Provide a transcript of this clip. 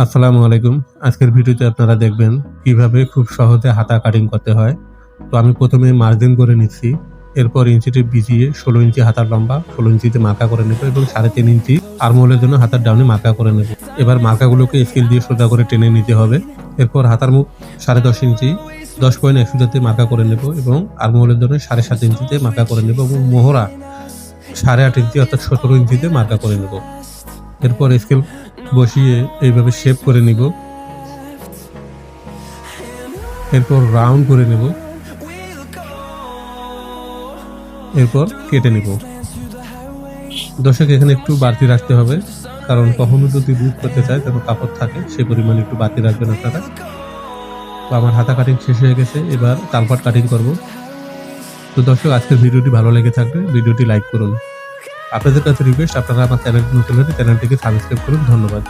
আসসালামু আলাইকুম। আজকের ভিডিওতে আপনারা দেখবেন কিভাবে খুব সহজে হাতা কাটিং করতে হয়। তো আমি প্রথমে মার্জিন করে নিচ্ছি, এরপর ইঞ্চি টেপ বিছিয়ে 16 ইঞ্চি হাতার লম্বা 16 ইঞ্চিতে মার্কা করে নেব এবং 3.5 ইঞ্চি আর্মহোলের জন্য হাতার ডাউনে মার্কা করে নেব। এবার মার্কাগুলোকে স্কেল দিয়ে সোজা করে টেনে নিতে হবে। এরপর হাতার মুখ 10.5 ইঞ্চি 10.1 সুতাতে মার্কা করে নেব এবং আর্মহোলের জন্য 7.5 ইঞ্চিতে মার্কা করে নেব এবং মোহরা 8.5 ইঞ্চি অর্থাৎ 17 ইঞ্চিতে মার্কা করে নেব। এরপর স্কেল বসিয়ে এইভাবে শেপ করে নিব, এরপর রাউন্ড করে নেব, এরপর কেটে নিব। দর্শক এখানে একটু বাড়তি রাখতে হবে, কারণ কখনো যদি রুট করতে চায় যেন কাপড় থাকে সে পরিমাণে একটু বাড়তি রাখবেন আপনারা। তো আমার হাতা কাটিং শেষ হয়ে গেছে, এবার তালপাট কাটিং করব। তো দর্শক আজকের ভিডিওটি ভালো লেগে থাকলে ভিডিওটি লাইক করুন। আপনাদের কাছে রিকোয়েস্ট, আপনারা আমার চ্যানেলটি নতুন হলে চ্যানেলটিকে সাবস্ক্রাইব করুন। ধন্যবাদ।